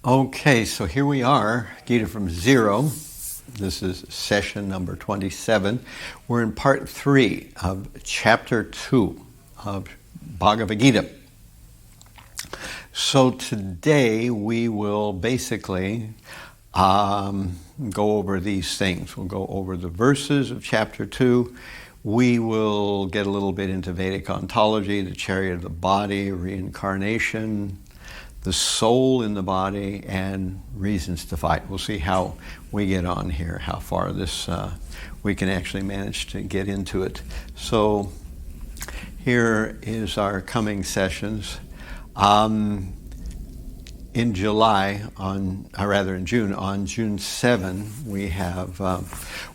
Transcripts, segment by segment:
Okay, so here we are, Gita from Zero. This is session number 27. We're in part 3 of chapter 2 of Bhagavad Gita. So today we will basically go over these things. We'll go over the verses of chapter 2. We will get a little bit into Vedic Ontology, the Chariot of the body, Reincarnation, the soul in the body, and reasons to fight. We'll see how we get on here, how far this we can actually manage to get into it. So here is our coming sessions. In July, in June, on June 7, we have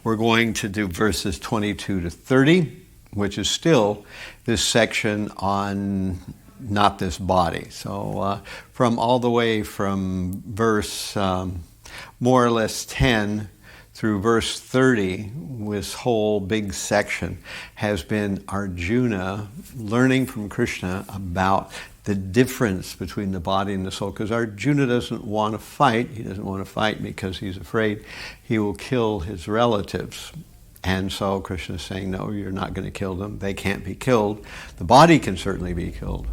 we're going to do verses 22 to 30, which is still this section on not this body. So from all the way from verse more or less 10 through verse 30, this whole big section has been Arjuna learning from Krishna about the difference between the body and the soul, because Arjuna doesn't want to fight. He doesn't want to fight because he's afraid he will kill his relatives. And so Krishna is saying, no, you're not going to kill them. They can't be killed. The body can certainly be killed.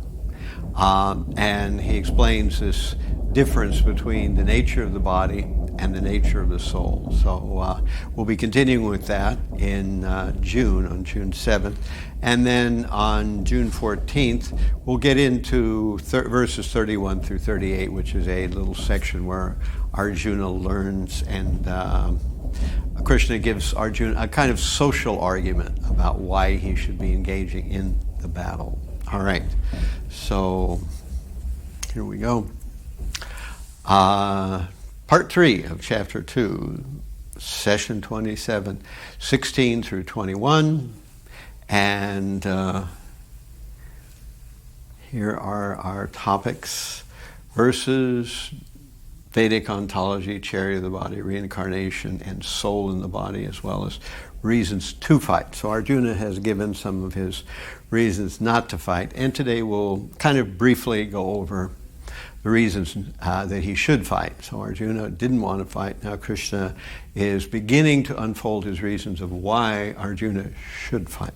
And he explains this difference between the nature of the body and the nature of the soul. So we'll be continuing with that in June, on June 7th. And then on June 14th, we'll get into verses 31 through 38, which is a little section where Arjuna learns and Krishna gives Arjuna a kind of social argument about why he should be engaging in the battle. All right, so here we go. Part 3 of chapter 2, session 27, 16 through 21. And here are our topics: verses, Vedic Ontology, Chariot of the body, Reincarnation, and soul in the body, as well as reasons to fight. So Arjuna has given some of his reasons not to fight, and today we'll kind of briefly go over the reasons that he should fight. So Arjuna didn't want to fight. Now Krishna is beginning to unfold his reasons of why Arjuna should fight.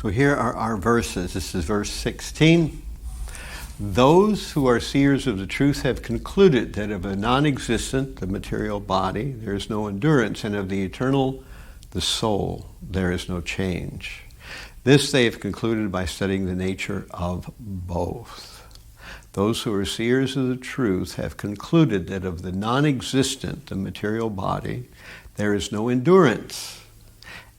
So here are our verses. This is verse 16. Those who are seers of the truth have concluded that of a non-existent, the material body, there is no endurance, and of the eternal, the soul, there is no change. This they have concluded by studying the nature of both. Those who are seers of the truth have concluded that of the non-existent, the material body, there is no endurance,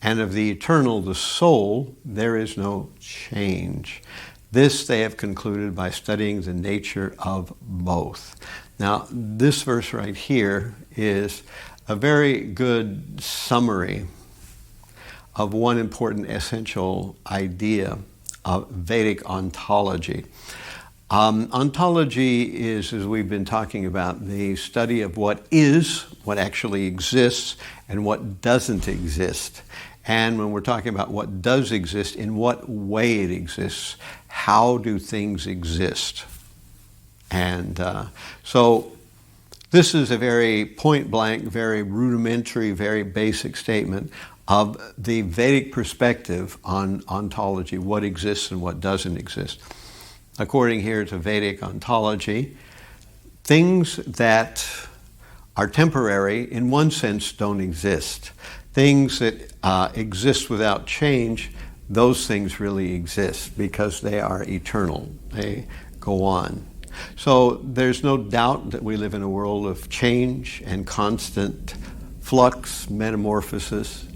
and of the eternal, the soul, there is no change. This they have concluded by studying the nature of both. Now, this verse right here is a very good summary of one important essential idea of Vedic ontology. Ontology is, as we've been talking about, the study of what is, what actually exists, and what doesn't exist. And when we're talking about what does exist, in what way it exists, how do things exist? And so this is a very point-blank, very rudimentary, very basic statement of the Vedic perspective on ontology, what exists and what doesn't exist. According here to Vedic ontology, things that are temporary, in one sense, don't exist. Things that exist without change, those things really exist because they are eternal. They go on. So there's no doubt that we live in a world of change and constant flux, metamorphosis.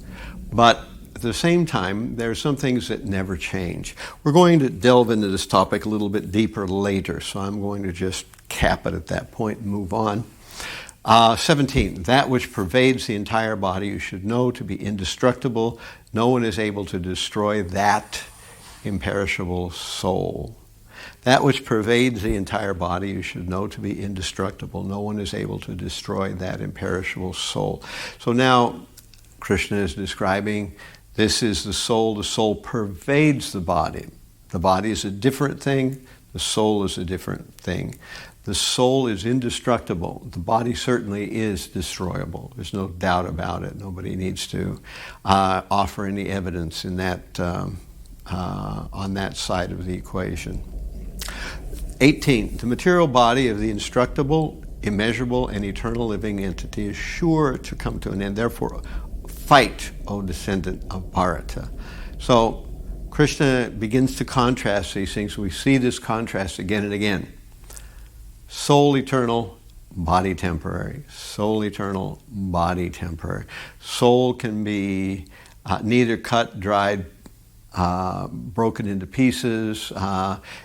But at the same time, there are some things that never change. We're going to delve into this topic a little bit deeper later, so I'm going to just cap it at that point and move on. 17, that which pervades the entire body you should know to be indestructible. No one is able to destroy that imperishable soul. That which pervades the entire body you should know to be indestructible. No one is able to destroy that imperishable soul. So now Krishna is describing this is the soul. The soul pervades the body. The body is a different thing. The soul is a different thing. The soul is indestructible. The body certainly is destroyable. There's no doubt about it. Nobody needs to offer any evidence in that on that side of the equation. 18. The material body of the instructible, immeasurable, and eternal living entity is sure to come to an end. Therefore, fight, O descendant of Bharata. So, Krishna begins to contrast these things. We see this contrast again and again. Soul eternal, body temporary. Soul eternal, body temporary. Soul can be neither cut, dried, broken into pieces.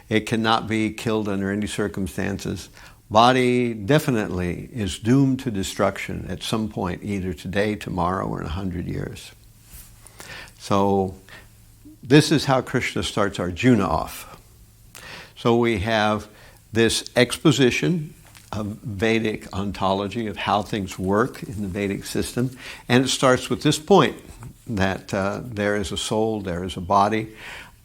It cannot be killed under any circumstances. Body definitely is doomed to destruction at some point, either today, tomorrow, or in 100 years. So this is how Krishna starts Arjuna off. So we have this exposition of Vedic ontology, of how things work in the Vedic system, and it starts with this point, that there is a soul, there is a body,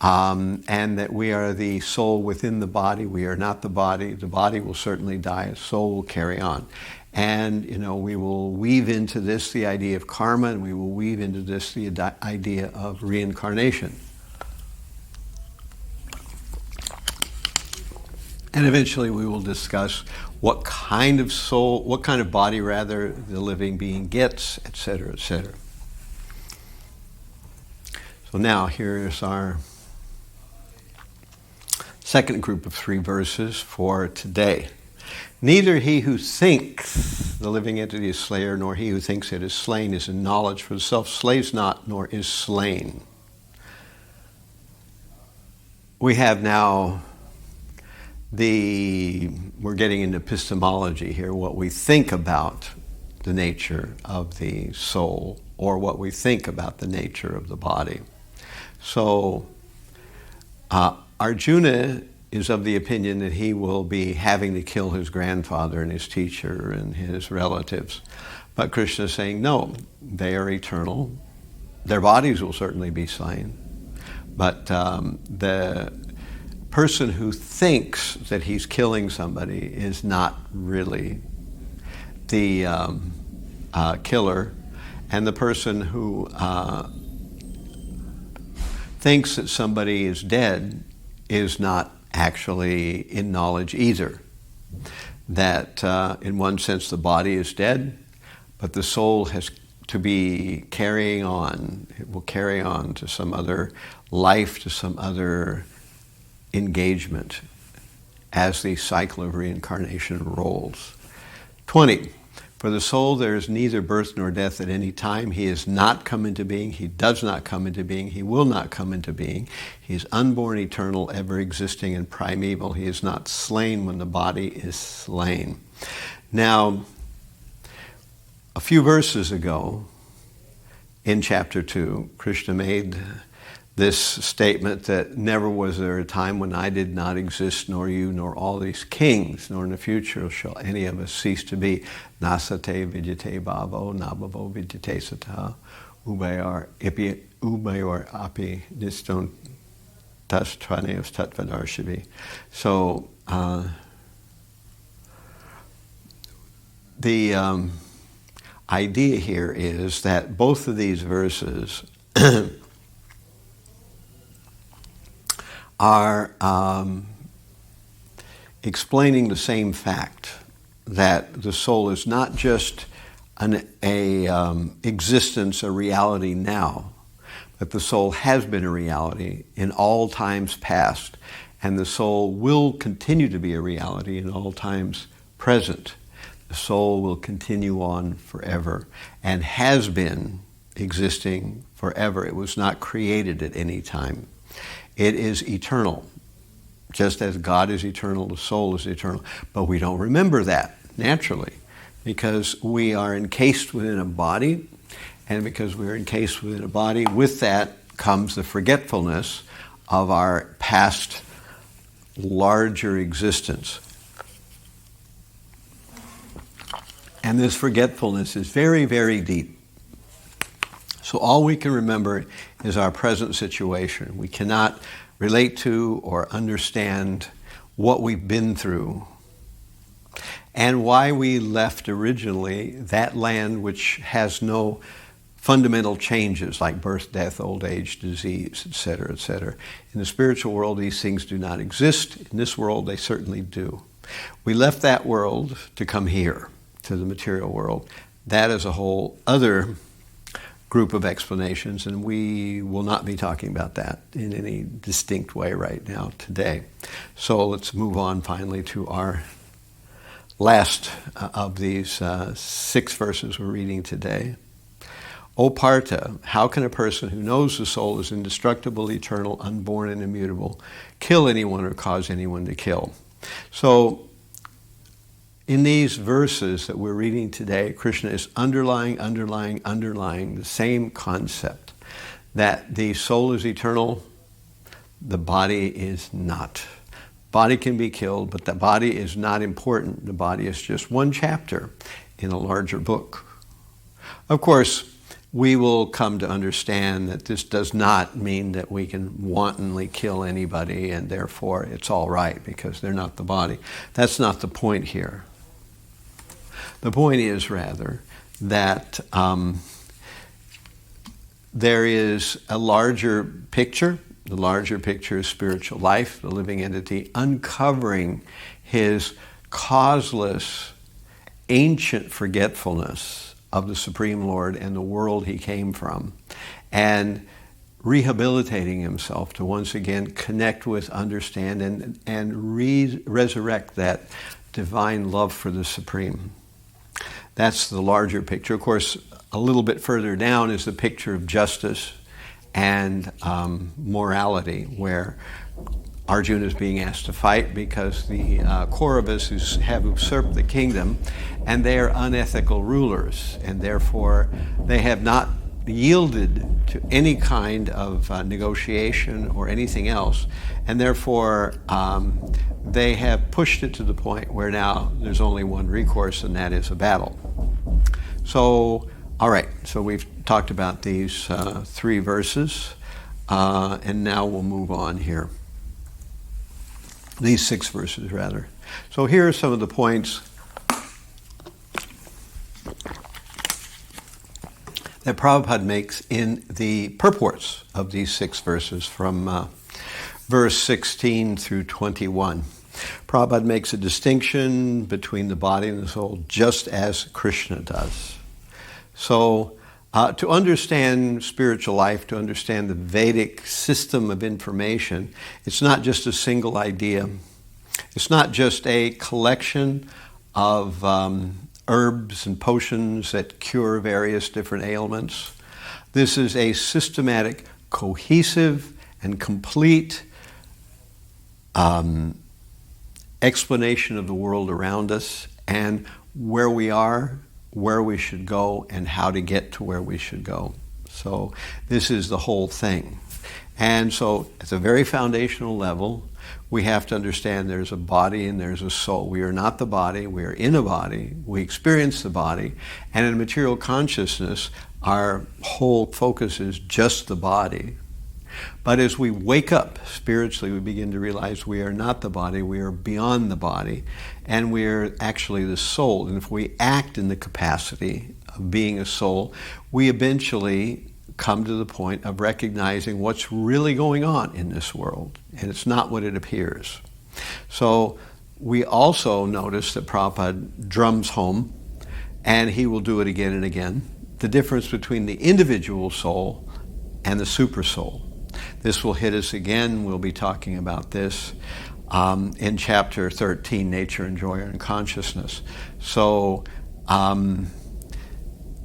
and that we are the soul within the body. We are not the body. The body will certainly die. The soul will carry on. And, we will weave into this the idea of karma, and we will weave into this the idea of reincarnation. And eventually we will discuss what kind of soul, what kind of body rather, the living being gets, etc., etc. So now here's our second group of 3 verses for today. Neither he who thinks the living entity is slayer, nor he who thinks it is slain is in knowledge, for the self slays not, nor is slain. We have now we're getting into epistemology here, what we think about the nature of the soul, or what we think about the nature of the body. So Arjuna is of the opinion that he will be having to kill his grandfather and his teacher and his relatives. But Krishna is saying, no, they are eternal. Their bodies will certainly be slain. But the person who thinks that he's killing somebody is not really the killer. And the person who thinks that somebody is dead is not actually in knowledge either. That in one sense the body is dead, but the soul has to be carrying on. It will carry on to some other life, to some other engagement as the cycle of reincarnation rolls. 20. For the soul there is neither birth nor death at any time. He has not come into being. He does not come into being. He will not come into being. He is unborn, eternal, ever existing, and primeval. He is not slain when the body is slain. Now, a few verses ago, in chapter 2, Krishna made this statement that never was there a time when I did not exist, nor you, nor all these kings, nor in the future shall any of us cease to be. Nasate vidyate bhavo, nabhavo vidyate sata, ubayar api niston tas traneos tatvadarshvi. So, the idea here is that both of these verses are explaining the same fact, that the soul is not just an existence, a reality now, but the soul has been a reality in all times past, and the soul will continue to be a reality in all times present. The soul will continue on forever and has been existing forever. It was not created at any time. It is eternal. Just as God is eternal, the soul is eternal. But we don't remember that, naturally, because we are encased within a body, and because we're encased within a body, with that comes the forgetfulness of our past larger existence. And this forgetfulness is very, very deep. So all we can remember is our present situation. We cannot relate to or understand what we've been through, and why we left originally that land which has no fundamental changes like birth, death, old age, disease, etc., etc. In the spiritual world, these things do not exist. In this world, they certainly do. We left that world to come here, to the material world. That is a whole other group of explanations, and we will not be talking about that in any distinct way right now today. So let's move on finally to our last of these 6 verses we're reading today. O Partha, how can a person who knows the soul is indestructible, eternal, unborn, and immutable kill anyone or cause anyone to kill? So, in these verses that we're reading today, Krishna is underlying the same concept, that the soul is eternal, the body is not. Body can be killed, but the body is not important. The body is just one chapter in a larger book. Of course, we will come to understand that this does not mean that we can wantonly kill anybody and therefore it's all right because they're not the body. That's not the point here. The point is rather that there is a larger picture. The larger picture is spiritual life, the living entity, uncovering his causeless, ancient forgetfulness of the Supreme Lord and the world he came from, and rehabilitating himself to once again connect with, understand, and resurrect that divine love for the Supreme. That's the larger picture. Of course, a little bit further down is the picture of justice and morality, where Arjuna is being asked to fight because the Kauravas have usurped the kingdom, and they are unethical rulers, and therefore they have not yielded to any kind of negotiation or anything else, and therefore they have pushed it to the point where now there's only one recourse, and that is a battle. So, all right, so we've talked about these 3 verses, and now we'll move on here. These 6 verses, rather. So here are some of the points that Prabhupada makes in the purports of these 6 verses from verse 16 through 21. Prabhupada makes a distinction between the body and the soul, just as Krishna does. So to understand spiritual life, to understand the Vedic system of information, it's not just a single idea. It's not just a collection of herbs and potions that cure various different ailments. This is a systematic, cohesive, and complete explanation of the world around us and where we are, where we should go, and how to get to where we should go. So this is the whole thing. And so at the very foundational level, we have to understand there's a body and there's a soul. We are not the body, we are in a body, we experience the body, and in material consciousness, our whole focus is just the body. But as we wake up spiritually, we begin to realize we are not the body, we are beyond the body, and we are actually the soul. And if we act in the capacity of being a soul, we eventually come to the point of recognizing what's really going on in this world, and it's not what it appears. So we also notice that Prabhupada drums home, and he will do it again and again, the difference between the individual soul and the super soul. This will hit us again. We'll be talking about this in chapter 13, Nature, Enjoyer, and Consciousness. So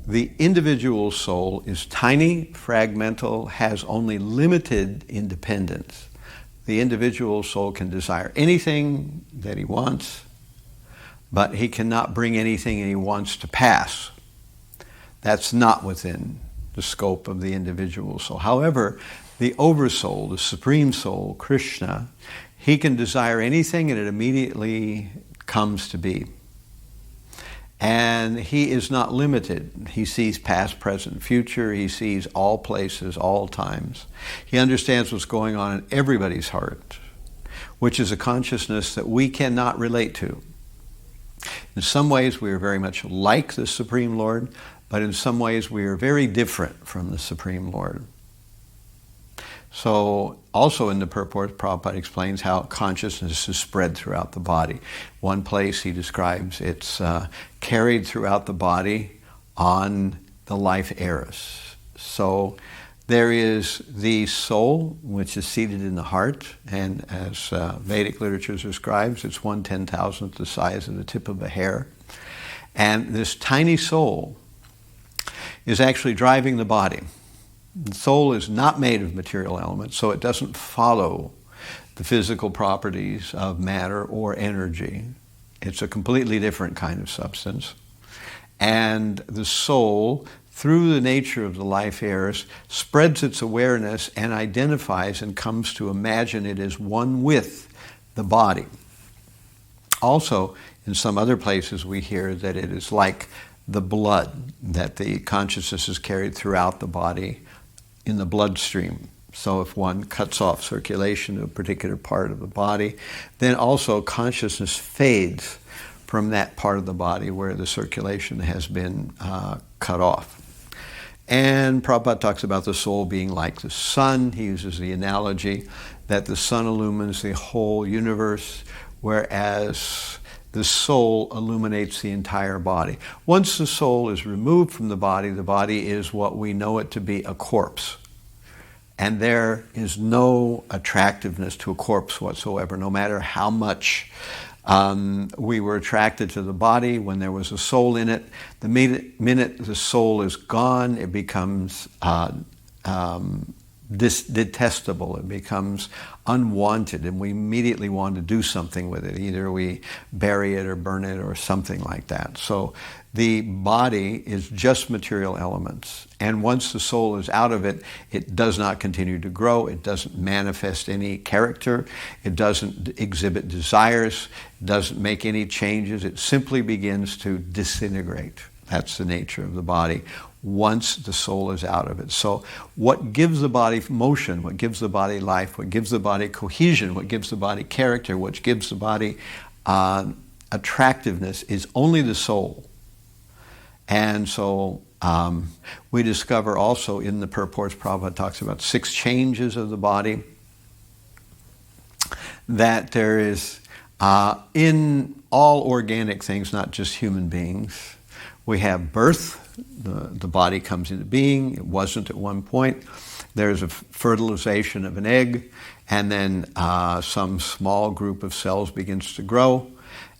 the individual soul is tiny, fragmental, has only limited independence. The individual soul can desire anything that he wants, but he cannot bring anything he wants to pass. That's not within the scope of the individual soul. However, the oversoul, the supreme soul, Krishna, he can desire anything and it immediately comes to be. And he is not limited. He sees past, present, future. He sees all places, all times. He understands what's going on in everybody's heart. which is a consciousness that we cannot relate to. In some ways, we are very much like the Supreme Lord, but in some ways, we are very different from the Supreme Lord. So, also in the purport, Prabhupada explains how consciousness is spread throughout the body. One place he describes it's carried throughout the body on the life eris. So, there is the soul, which is seated in the heart, and as Vedic literature describes, it's 1/10,000th the size of the tip of a hair. And this tiny soul is actually driving the body. The soul is not made of material elements, so it doesn't follow the physical properties of matter or energy. It's a completely different kind of substance. And the soul, through the nature of the life eris, spreads its awareness and identifies and comes to imagine it as one with the body. Also, in some other places we hear that it is like the blood, that the consciousness is carried throughout the body in the bloodstream. So if one cuts off circulation to a particular part of the body, then also consciousness fades from that part of the body where the circulation has been cut off. And Prabhupada talks about the soul being like the sun. He uses the analogy that the sun illumines the whole universe, whereas the soul illuminates the entire body. Once the soul is removed from the body is what we know it to be, a corpse. And there is no attractiveness to a corpse whatsoever, no matter how much we were attracted to the body when there was a soul in it. The minute the soul is gone, it becomes detestable. It becomes unwanted, and we immediately want to do something with it. Either we bury it or burn it or something like that. So the body is just material elements. And once the soul is out of it, it does not continue to grow. It doesn't manifest any character. It doesn't exhibit desires. It doesn't make any changes. It simply begins to disintegrate. That's the nature of the body once the soul is out of it. So what gives the body motion, what gives the body life, what gives the body cohesion, what gives the body character, what gives the body attractiveness is only the soul. And so we discover also in the purports, Prabhupada talks about 6 changes of the body, that there is in all organic things, not just human beings, we have birth. The body comes into being. It wasn't at one point. There's a fertilization of an egg, and then some small group of cells begins to grow,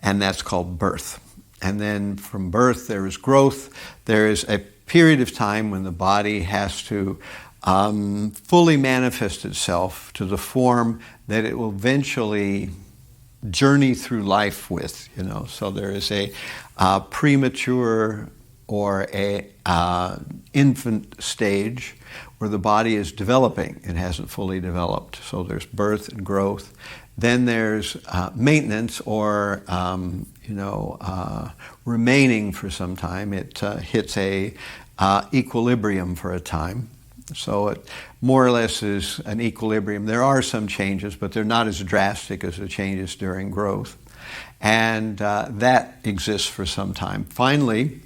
and that's called birth. And then from birth there is growth. There is a period of time when the body has to fully manifest itself to the form that it will eventually journey through life with. So there is a premature or a infant stage where the body is developing. It hasn't fully developed. So there's birth and growth. Then there's maintenance, or remaining for some time. It hits a equilibrium for a time. So it more or less is an equilibrium. There are some changes, but they're not as drastic as the changes during growth. And that exists for some time. Finally,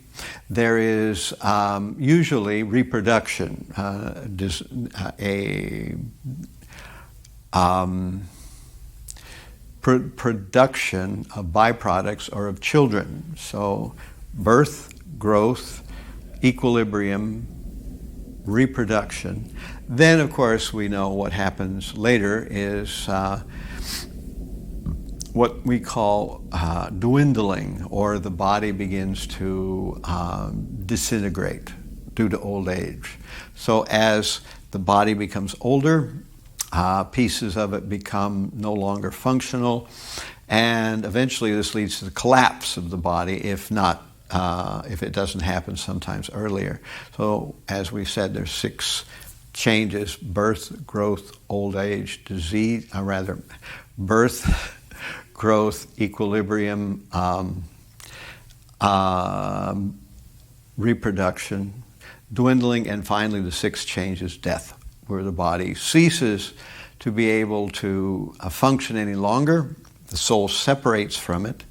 there is usually reproduction, production of byproducts or of children. So birth, growth, equilibrium, reproduction. Then, of course, we know what happens later is what we call dwindling, or the body begins to disintegrate due to old age. So as the body becomes older, pieces of it become no longer functional, and eventually this leads to the collapse of the body, if it doesn't happen sometimes earlier. So as we said, there's 6 changes: birth, growth, old age, disease, birth, growth, equilibrium, reproduction, dwindling, and finally the 6th change is death, where the body ceases to be able to function any longer. The soul separates from it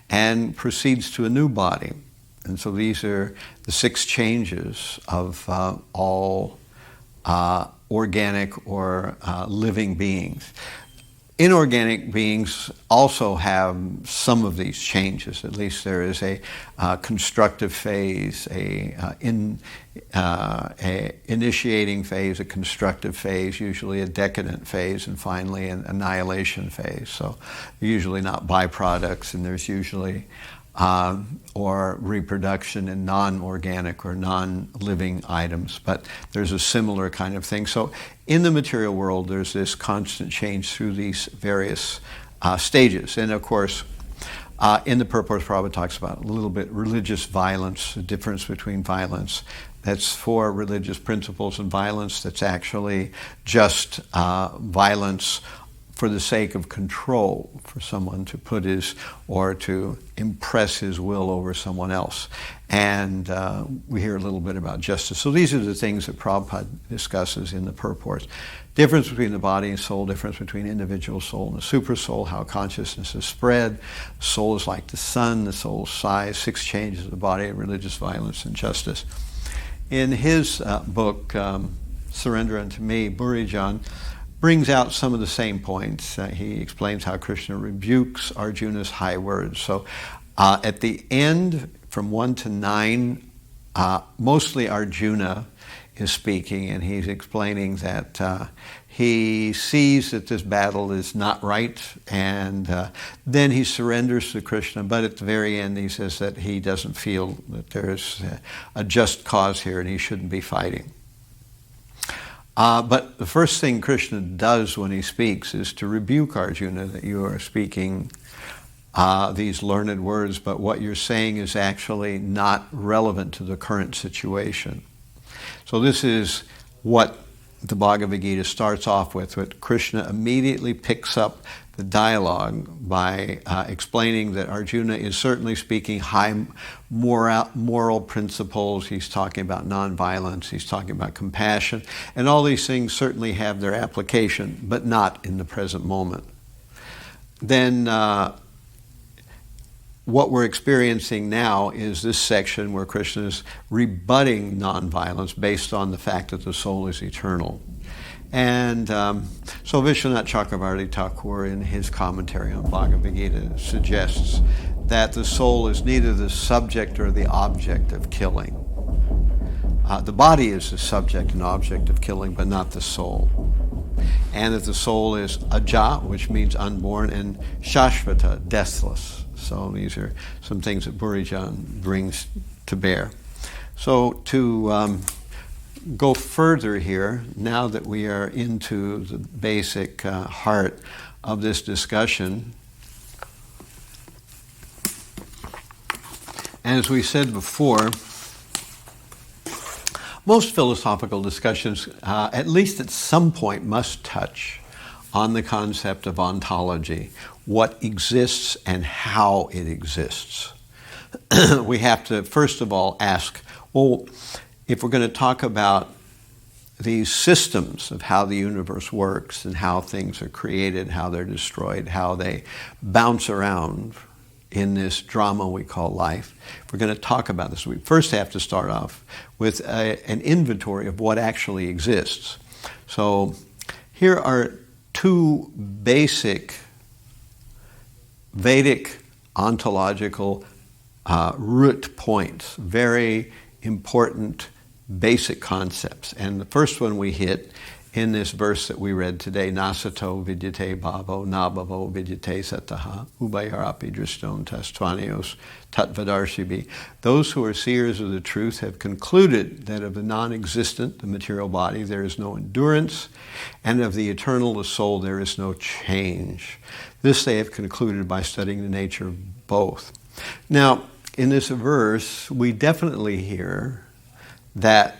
and proceeds to a new body. And so these are the 6 changes of all organic or living beings. Inorganic beings also have some of these changes. At least there is a constructive phase, a initiating phase, a constructive phase, usually a decadent phase, and finally an annihilation phase. So usually not byproducts, and there's usually or reproduction in non-organic or non-living items, but there's a similar kind of thing. So in the material world, there's this constant change through these various stages. And of course, in the purport, Prabhupada talks about a little bit religious violence, the difference between violence that's for religious principles and violence that's actually just violence for the sake of control, for someone to put his, or to impress his will over someone else. And we hear a little bit about justice. So these are the things that Prabhupada discusses in the purports. Difference between the body and soul, difference between individual soul and the super soul, how consciousness is spread. Soul is like the sun, the soul's size, 6 changes of the body, religious violence and justice. In his book, Surrender Unto Me, Burijan brings out some of the same points. He explains how Krishna rebukes Arjuna's high words. So at the end, from 1 to 9, mostly Arjuna is speaking, and he's explaining that he sees that this battle is not right, and then he surrenders to Krishna, but at the very end he says that he doesn't feel that there's a just cause here and he shouldn't be fighting. But the first thing Krishna does when he speaks is to rebuke Arjuna, that you are speaking these learned words, but what you're saying is actually not relevant to the current situation. So this is what the Bhagavad Gita starts off with Krishna immediately picks up the dialogue by explaining that Arjuna is certainly speaking high moral principles. He's talking about nonviolence. He's talking about compassion. And all these things certainly have their application, but not in the present moment. Then what we're experiencing now is this section where Krishna is rebutting nonviolence based on the fact that the soul is eternal. And so Vishwanath Chakravarti Thakur, in his commentary on Bhagavad Gita, suggests that the soul is neither the subject or the object of killing. The body is the subject and object of killing, but not the soul. And that the soul is aja, which means unborn, and shashvata, deathless. So these are some things that Burijan brings to bear. So to go further here, now that we are into the basic heart of this discussion, as we said before, most philosophical discussions, at least at some point, must touch on the concept of ontology, what exists and how it exists. We have to, first of all, ask, well, if we're going to talk about these systems of how the universe works and how things are created, how they're destroyed, how they bounce around in this drama we call life, if we're going to talk about this, we first have to start off with an inventory of what actually exists. So here are 2 basic Vedic ontological root points, very important basic concepts. And the first one we hit in this verse that we read today, nasato vidyate bhavo, nabhavo vidyate sataha, ubayarapi driston tastvanios tatvadarshibhi. Those who are seers of the truth have concluded that of the non-existent, the material body, there is no endurance, and of the eternal, the soul, there is no change. This they have concluded by studying the nature of both. Now, in this verse, we definitely hear that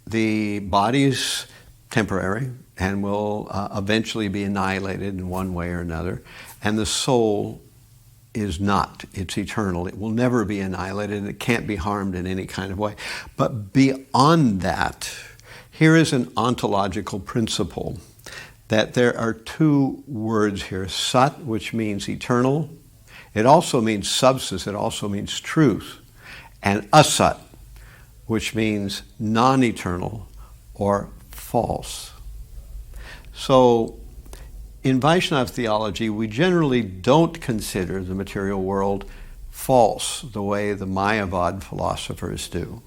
the body is temporary and will eventually be annihilated in one way or another, and the soul is not. It's eternal. It will never be annihilated, and it can't be harmed in any kind of way. But beyond that, here is an ontological principle that there are two words here, sat, which means eternal. It also means substance, it also means truth. And asat, which means non-eternal or false. So in Vaishnava theology, we generally don't consider the material world false the way the Mayavad philosophers do.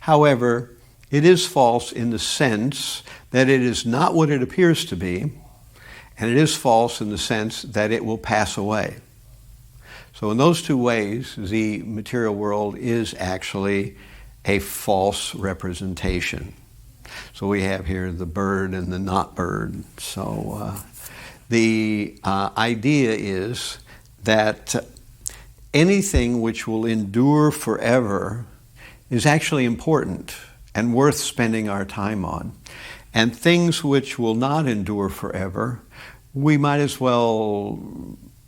However, it is false in the sense that it is not what it appears to be, and it is false in the sense that it will pass away. So in those two ways, the material world is actually a false representation. So we have here the bird and the not bird. So the idea is that anything which will endure forever is actually important and worth spending our time on. And things which will not endure forever, we might as well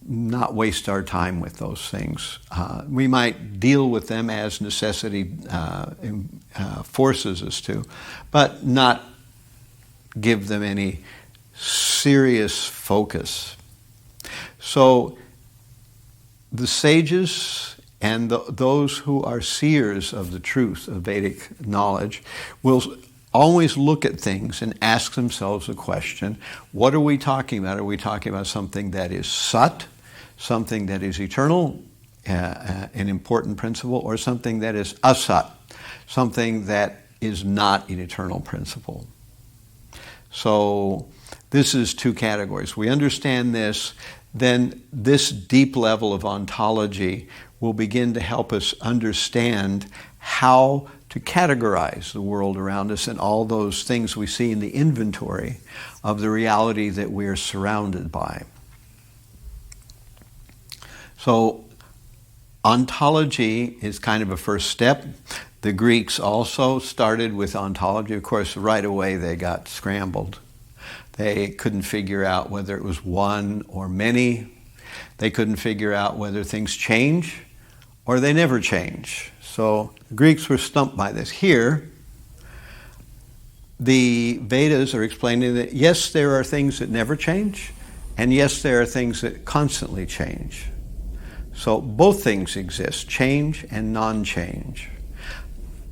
not waste our time with those things. We might deal with them as necessity forces us to, but not give them any serious focus. So the sages and those who are seers of the truth of Vedic knowledge will always look at things and ask themselves the question, what are we talking about? Are we talking about something that is sat, something that is eternal, an important principle, or something that is asat, something that is not an eternal principle? So this is two categories. We understand this, then this deep level of ontology will begin to help us understand how to categorize the world around us and all those things we see in the inventory of the reality that we are surrounded by. So ontology is kind of a first step. The Greeks also started with ontology. Of course, right away they got scrambled. They couldn't figure out whether it was one or many. They couldn't figure out whether things change or they never change. So the Greeks were stumped by this. Here, the Vedas are explaining that yes, there are things that never change, and yes, there are things that constantly change. So both things exist, change and non-change.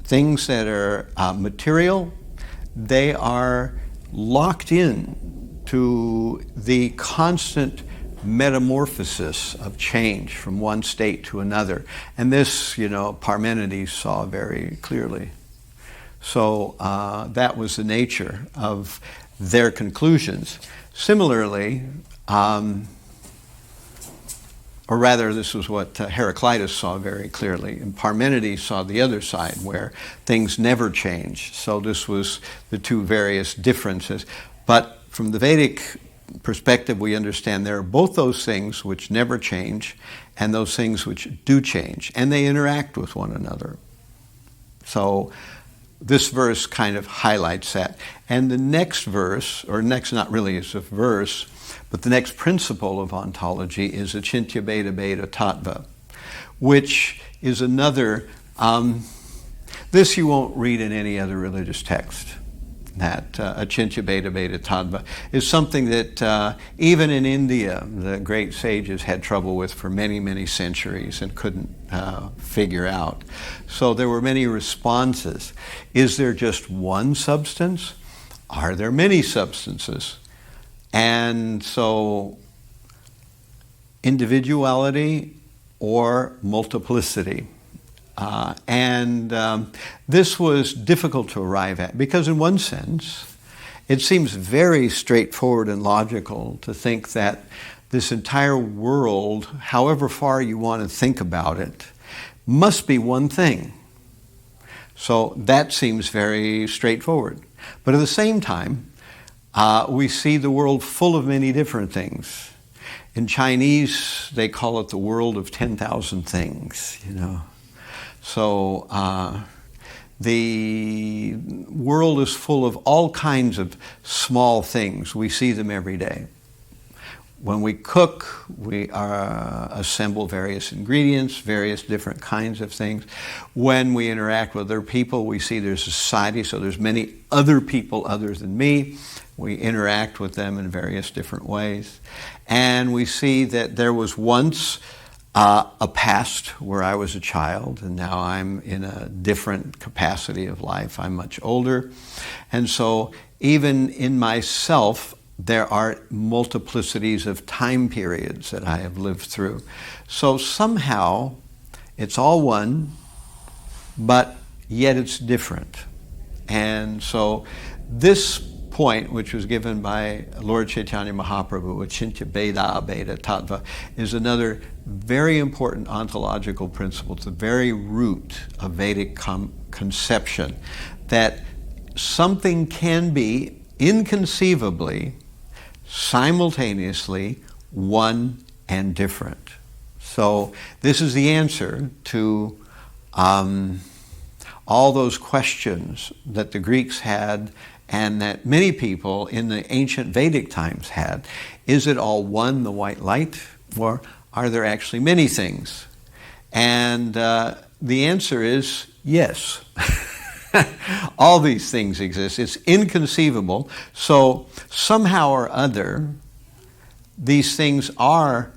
Things that are material, they are locked in to the constant metamorphosis of change from one state to another. And this, Parmenides saw very clearly. So that was the nature of their conclusions. Similarly, or rather, this was what Heraclitus saw very clearly. And Parmenides saw the other side, where things never change. So this was the two various differences. But from the Vedic perspective, we understand there are both those things which never change and those things which do change. And they interact with one another. So this verse kind of highlights that. And the next verse, or next, not really as a verse, but the next principle of ontology is Achintya Bheda Bheda Tattva, which is another, this you won't read in any other religious text. That Achintya Bheda Bheda Tattva is something that even in India, the great sages had trouble with for many, many centuries and couldn't figure out. So there were many responses. Is there just one substance? Are there many substances? And so individuality or multiplicity. This was difficult to arrive at because in one sense, it seems very straightforward and logical to think that this entire world, however far you want to think about it, must be one thing. So that seems very straightforward. But at the same time, we see the world full of many different things. In Chinese, they call it the world of 10,000 things, So the world is full of all kinds of small things. We see them every day. when we cook, we assemble various ingredients, various different kinds of things. When we interact with other people, we see there's a society, so there's many other people other than me. We interact with them in various different ways. And we see that there was once a past where I was a child, and now I'm in a different capacity of life. I'm much older. And so even in myself, there are multiplicities of time periods that I have lived through. So somehow it's all one, but yet it's different. And so this point, which was given by Lord Chaitanya Mahaprabhu, Achintya Bheda Abheda Tattva, is another very important ontological principle. It's the very root of Vedic conception, that something can be inconceivably, simultaneously, one and different. So this is the answer to all those questions that the Greeks had and that many people in the ancient Vedic times had. Is it all one, the white light, or are there actually many things? And the answer is yes. All these things exist. It's inconceivable. So somehow or other, these things are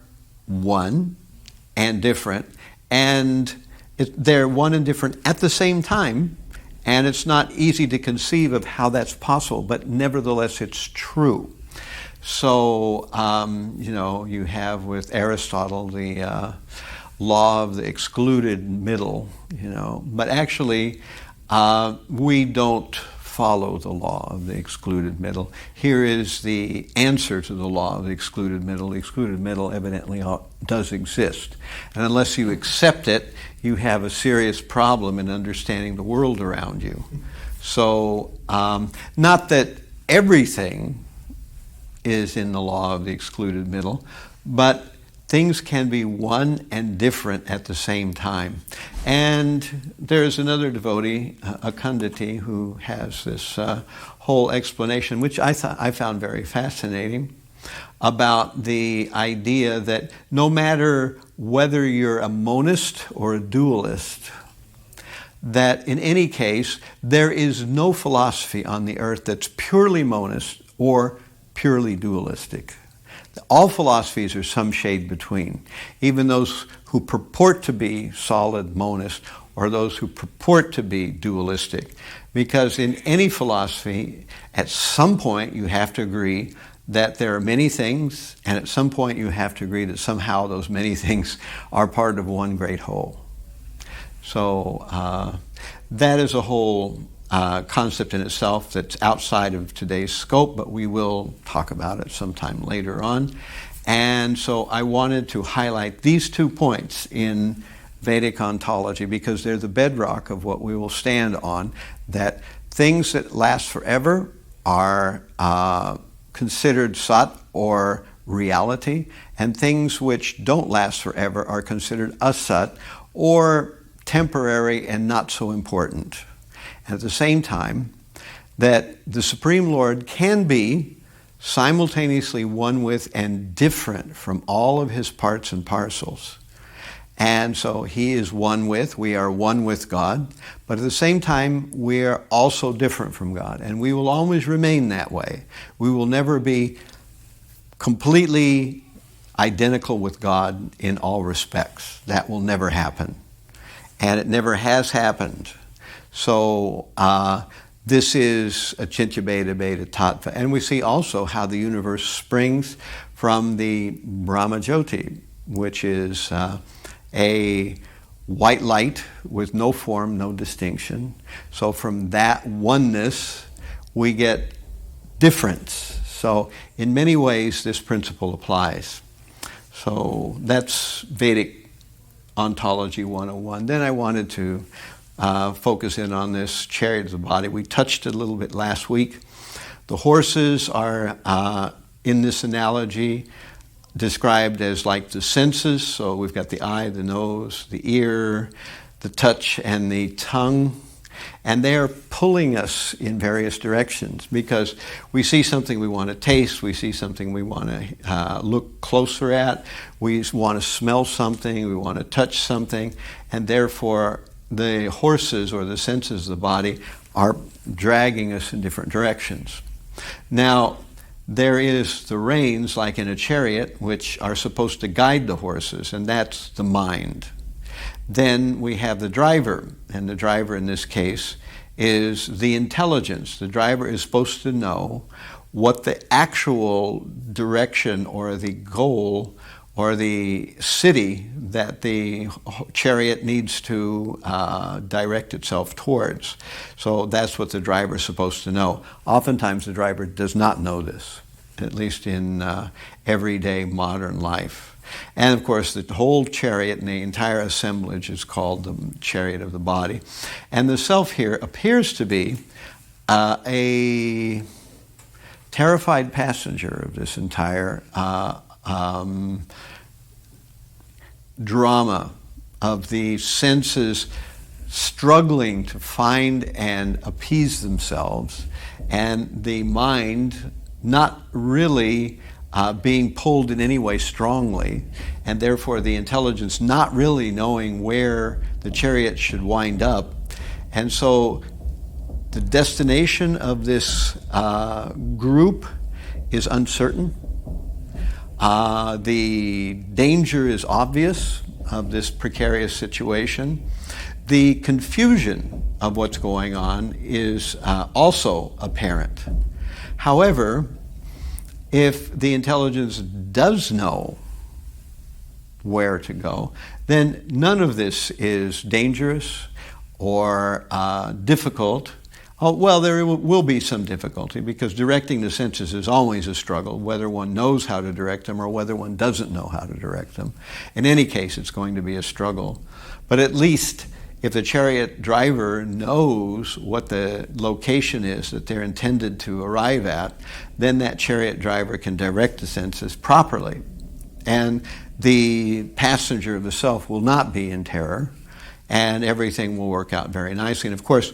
one and different, and they're one and different at the same time. And it's not easy to conceive of how that's possible, but nevertheless it's true. So, you have with Aristotle the law of the excluded middle, but actually we don't follow the law of the excluded middle. Here is the answer to the law of the excluded middle. The excluded middle evidently does exist. And unless you accept it, you have a serious problem in understanding the world around you. So, not that everything is in the law of the excluded middle, but things can be one and different at the same time. And there's another devotee, Akandati, who has this whole explanation, which I found very fascinating, about the idea that no matter whether you're a monist or a dualist, that in any case, there is no philosophy on the earth that's purely monist or purely dualistic. All philosophies are some shade between. Even those who purport to be solid monist or those who purport to be dualistic. Because in any philosophy, at some point you have to agree that there are many things, and at some point you have to agree that somehow those many things are part of one great whole. So that is a whole concept in itself that's outside of today's scope, but we will talk about it sometime later on. And so I wanted to highlight these 2 points in Vedic ontology because they're the bedrock of what we will stand on, that things that last forever are considered sat or reality, and things which don't last forever are considered asat or temporary and not so important. At the same time, that the Supreme Lord can be simultaneously one with and different from all of his parts and parcels. And so he is one with, we are one with God, but at the same time, we are also different from God. And we will always remain that way. We will never be completely identical with God in all respects. That will never happen. And it never has happened. So this is Achintya Bheda Bheda Tattva. And we see also how the universe springs from the Brahma Jyoti, which is a white light with no form, no distinction. So from that oneness, we get difference. So in many ways, this principle applies. So that's Vedic Ontology 101. Then I wanted to focus in on this chariot of the body. We touched it a little bit last week. The horses are, in this analogy, described as like the senses. So we've got the eye, the nose, the ear, the touch, and the tongue. And they're pulling us in various directions because we see something we want to taste, we see something we want to look closer at, we want to smell something, we want to touch something, and therefore the horses or the senses of the body are dragging us in different directions. Now, there is the reins, like in a chariot, which are supposed to guide the horses, and that's the mind. Then we have the driver, and the driver in this case is the intelligence. The driver is supposed to know what the actual direction or the goal or the city that the chariot needs to direct itself towards. So that's what the driver is supposed to know. Oftentimes the driver does not know this, at least in everyday modern life. And of course, the whole chariot and the entire assemblage is called the chariot of the body. And the self here appears to be a terrified passenger of this entire drama of the senses struggling to find and appease themselves, and the mind not really being pulled in any way strongly, and therefore the intelligence not really knowing where the chariot should wind up. And so the destination of this group is uncertain. The danger is obvious of this precarious situation. The confusion of what's going on is also apparent. However, if the intelligence does know where to go, then none of this is dangerous or difficult. Oh, well, there will be some difficulty because directing the senses is always a struggle, whether one knows how to direct them or whether one doesn't know how to direct them. In any case, it's going to be a struggle. But at least if the chariot driver knows what the location is that they're intended to arrive at, then that chariot driver can direct the senses properly. And the passenger of the self will not be in terror, and everything will work out very nicely. And of course,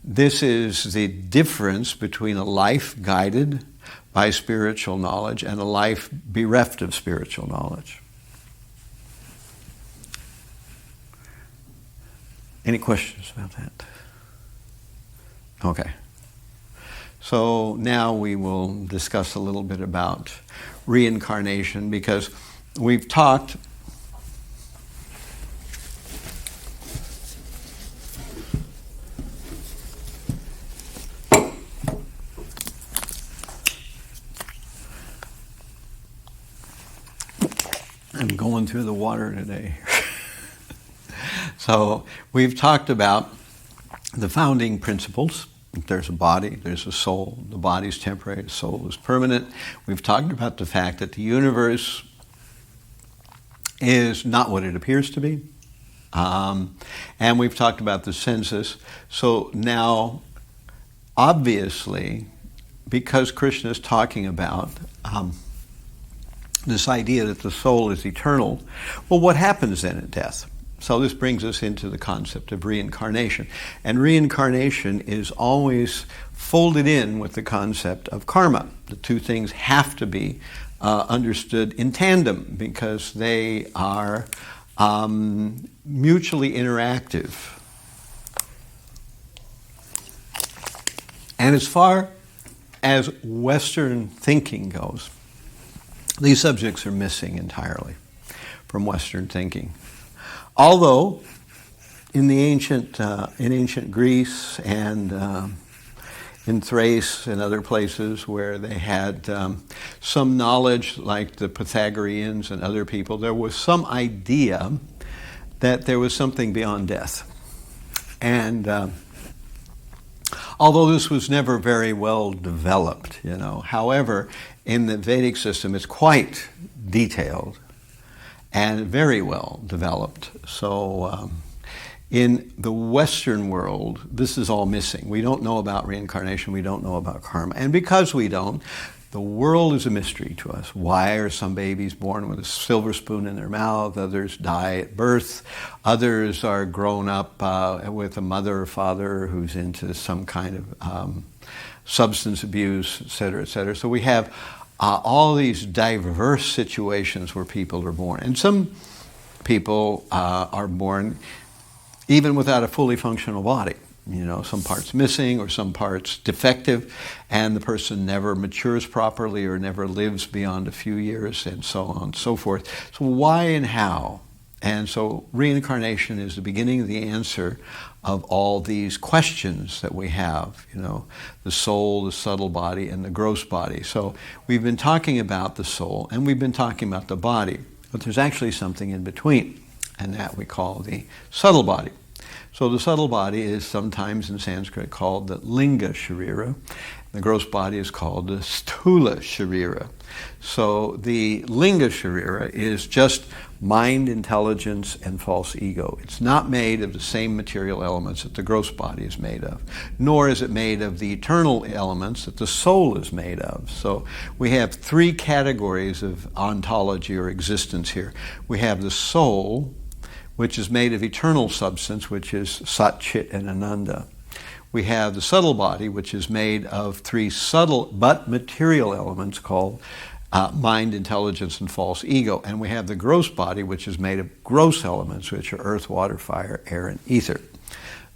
this is the difference between a life guided by spiritual knowledge and a life bereft of spiritual knowledge. Any questions about that? Okay. So now we will discuss a little bit about reincarnation, because we've talked I'm going through the water today. So we've talked about the founding principles. There's a body, there's a soul. The body's temporary, the soul is permanent. We've talked about the fact that the universe is not what it appears to be. And we've talked about the senses. So now, obviously, because Krishna is talking about this idea that the soul is eternal, well, what happens then at death? So this brings us into the concept of reincarnation. And reincarnation is always folded in with the concept of karma. The two things have to be understood in tandem because they are mutually interactive. And as far as Western thinking goes, these subjects are missing entirely from Western thinking. Although, in ancient Greece and in Thrace and other places where they had some knowledge, like the Pythagoreans and other people, there was some idea that there was something beyond death. And although this was never very well developed, however, in the Vedic system it's quite detailed and very well developed. So in the Western world, this is all missing. We don't know about reincarnation, we don't know about karma. And because we don't, The world is a mystery to us. Why are some babies born with a silver spoon in their mouth? Others die at birth. Others are grown up with a mother or father who's into some kind of substance abuse, et cetera, et cetera. So we have all these diverse situations where people are born. And some people are born even without a fully functional body. Some parts missing or some parts defective, and the person never matures properly or never lives beyond a few years, and so on and so forth. So why and how? And so reincarnation is the beginning of the answer of all these questions that we have, the soul, the subtle body, and the gross body. So we've been talking about the soul, and we've been talking about the body, but there's actually something in between, and that we call the subtle body. So the subtle body is sometimes in Sanskrit called the linga sharira. The gross body is called the sthula sharira. So the linga sharira is just mind, intelligence, and false ego. It's not made of the same material elements that the gross body is made of, nor is it made of the eternal elements that the soul is made of. So we have three categories of ontology or existence here. We have the soul, which is made of eternal substance, which is Sat, Chit, and Ananda. We have the subtle body, which is made of three subtle but material elements called mind, intelligence, and false ego. And we have the gross body, which is made of gross elements, which are earth, water, fire, air, and ether.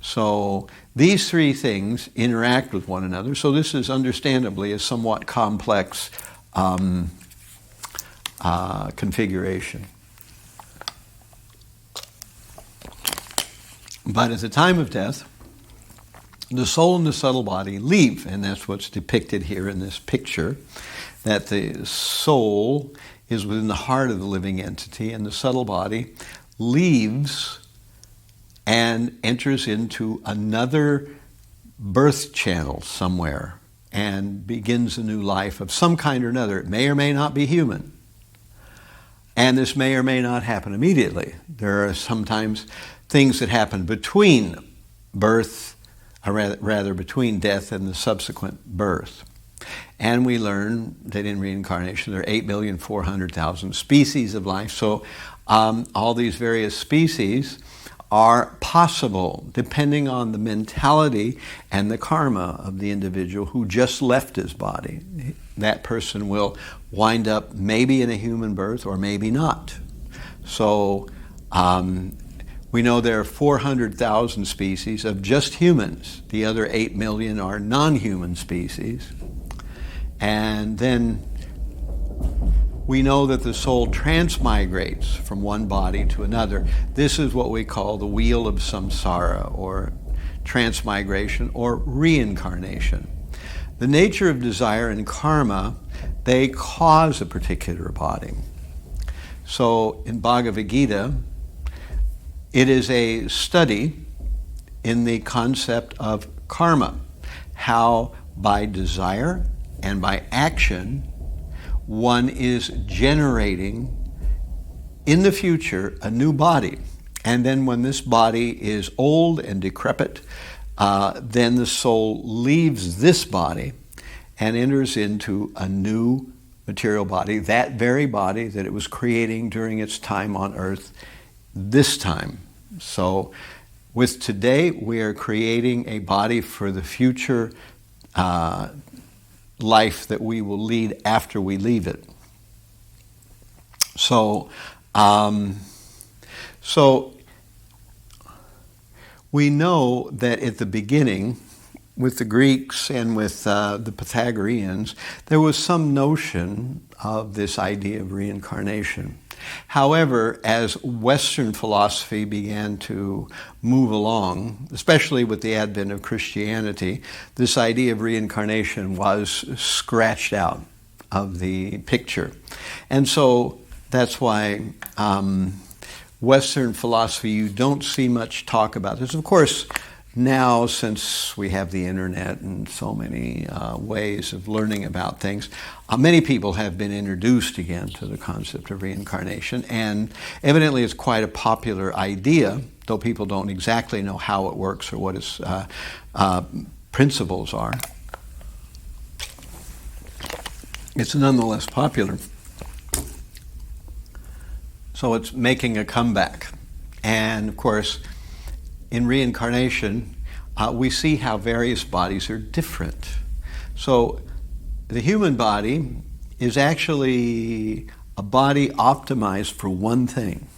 So these three things interact with one another. So this is understandably a somewhat complex configuration. But at the time of death, the soul and the subtle body leave, and that's what's depicted here in this picture, that the soul is within the heart of the living entity, and the subtle body leaves and enters into another birth channel somewhere and begins a new life of some kind or another. It may or may not be human. And this may or may not happen immediately. There are sometimes things that happen between birth, or rather between death and the subsequent birth. And we learn that in reincarnation there are 8,400,000 species of life. So all these various species are possible depending on the mentality and the karma of the individual who just left his body. That person will wind up maybe in a human birth or maybe not. So we know there are 400,000 species of just humans. The other 8 million are non-human species. And then we know that the soul transmigrates from one body to another. This is what we call the wheel of samsara, or transmigration, or reincarnation. The nature of desire and karma, they cause a particular body. So in Bhagavad Gita, it is a study in the concept of karma, how by desire and by action one is generating in the future a new body. And then when this body is old and decrepit, then the soul leaves this body and enters into a new material body, that very body that it was creating during its time on earth this time. So with today, we are creating a body for the future life that we will lead after we leave it. So we know that at the beginning, with the Greeks and with the Pythagoreans, there was some notion of this idea of reincarnation. However, as Western philosophy began to move along, especially with the advent of Christianity, this idea of reincarnation was scratched out of the picture. And so that's why Western philosophy, you don't see much talk about this. Of course, now, since we have the internet and so many ways of learning about things, many people have been introduced again to the concept of reincarnation, and evidently it's quite a popular idea, though people don't exactly know how it works or what its principles are. it's nonetheless popular. So it's making a comeback. And of course, in reincarnation, we see how various bodies are different. So the human body is actually a body optimized for one thing.